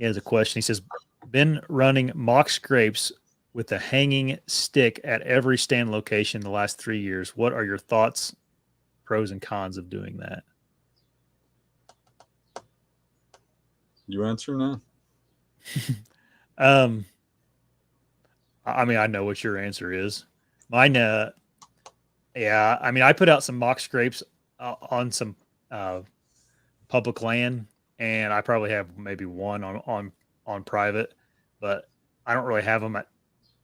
He has a question. He says, been running mock scrapes with a hanging stick at every stand location the last 3 years. What are your thoughts, pros and cons of doing that? You answer now? um, I mean, I know what your answer is. Mine, yeah. I mean, I put out some mock scrapes on some uh, public land, and I probably have maybe one on private, but I don't really have them at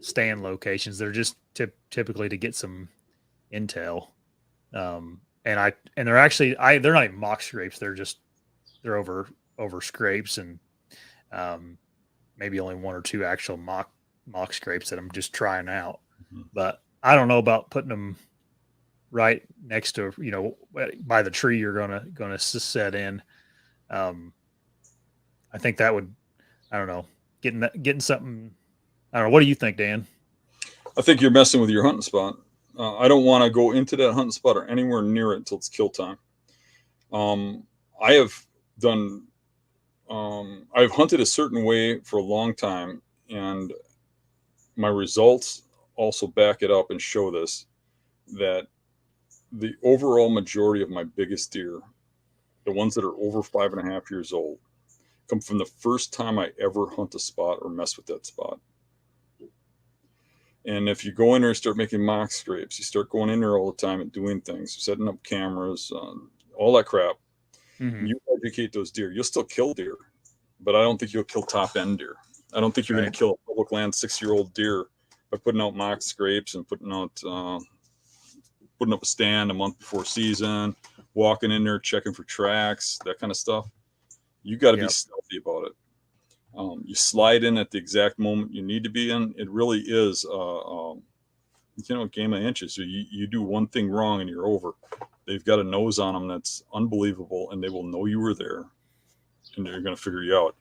stand locations. They're just typically to get some intel. And they're actually they're not even mock scrapes. They're over scrapes, and um, maybe only one or two actual mock scrapes that I'm just trying out. Mm-hmm. But I don't know about putting them right next to by the tree you're gonna set in. Um, I think that would, I don't know, getting something. I don't know. What do you think, Dan? I think you're messing with your hunting spot. I don't want to go into that hunting spot or anywhere near it until it's kill time. I have done. I've hunted a certain way for a long time, and my results also back it up and show this, that the overall majority of my biggest deer, the ones that are over 5.5 years old, come from the first time I ever hunt a spot or mess with that spot. And if you go in there and start making mock scrapes, you start going in there all the time and doing things, setting up cameras, all that crap, Mm-hmm. you educate those deer. You'll still kill deer, but I don't think you'll kill top end deer. I don't think you're going Right. to kill a public land 6-year-old deer by putting out mock scrapes and putting up a stand a month before season, walking in there, checking for tracks, that kind of stuff. You got to be stealthy about it. You slide in at the exact moment you need to be in. It really is, a game of inches. So you do one thing wrong and you're over. They've got a nose on them that's unbelievable, and they will know you were there, and they're going to figure you out.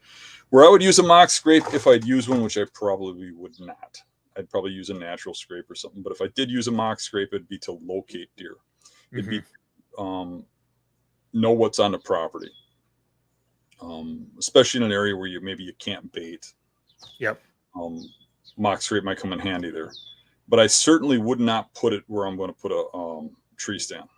Where I would use a mock scrape, if I'd use one, which I probably would not, I'd probably use a natural scrape or something. But if I did use a mock scrape, it'd be to locate deer. It'd be know what's on the property, especially in an area where maybe you can't bait. Yep. Mock scrape might come in handy there. But I certainly would not put it where I'm going to put a tree stand.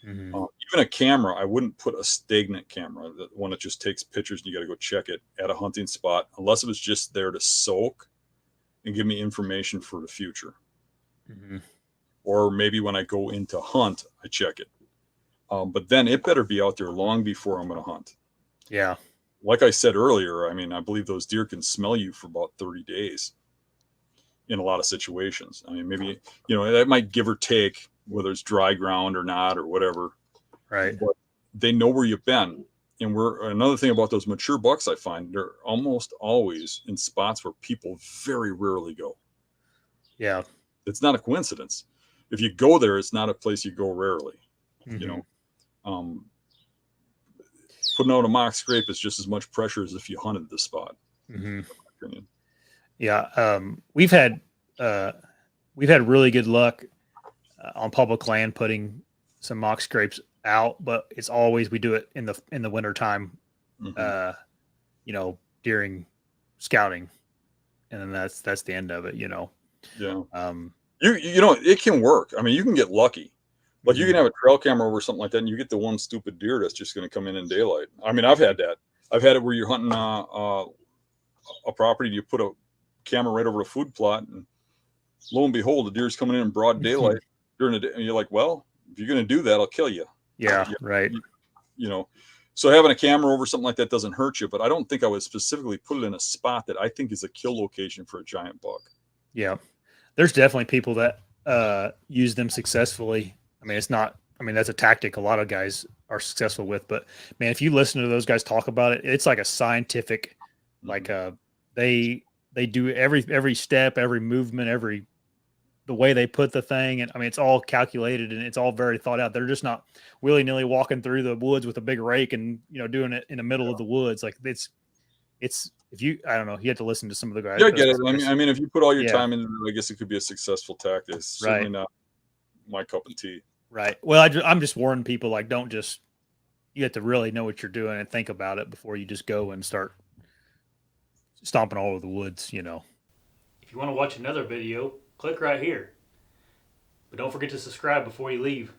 Mm-hmm. Even a camera, I wouldn't put a stagnant camera, the one that just takes pictures and you got to go check it at a hunting spot, unless it was just there to soak and give me information for the future. Mm-hmm. Or maybe when I go in to hunt, I check it. But then it better be out there long before I'm going to hunt. Yeah. Like I said earlier, I mean, I believe those deer can smell you for about 30 days in a lot of situations. I mean, maybe, that might give or take whether it's dry ground or not or whatever. Right. But they know where you've been. And another thing about those mature bucks, I find they're almost always in spots where people very rarely go. Yeah. It's not a coincidence. If you go there, it's not a place you go rarely. Mm-hmm. Putting out a mock scrape is just as much pressure as if you hunted the spot. Mm-hmm. In my opinion. Yeah. We've had really good luck on public land putting some mock scrapes out, but it's always, we do it in the winter time, during scouting, and then that's the end of it. Yeah. You it can work. I mean, you can get lucky. Like you can have a trail camera over something like that, and you get the one stupid deer that's just going to come in daylight. I mean, I've had that. I've had it where you're hunting a property, you put a camera right over a food plot, and lo and behold, the deer's coming in broad daylight during the day, and you're like, well, if you're going to do that, I'll kill you. Yeah, right. So having a camera over something like that doesn't hurt you, but I don't think I would specifically put it in a spot that I think is a kill location for a giant buck. Yeah, there's definitely people that use them successfully. I mean, that's a tactic a lot of guys are successful with, but man, if you listen to those guys talk about it, it's like a scientific, they do every step, every movement, the way they put the thing. And I mean, it's all calculated and it's all very thought out. They're just not willy nilly walking through the woods with a big rake and, doing it in the middle of the woods. Like I don't know, you have to listen to some of the guys. Yeah, I get it. I mean, if you put all your time into it, I guess it could be a successful tactic. It's certainly not my cup of tea. Right. Well, I'm just warning people, like, you have to really know what you're doing and think about it before you just go and start stomping all over the woods, you know. If you want to watch another video, click right here. But don't forget to subscribe before you leave.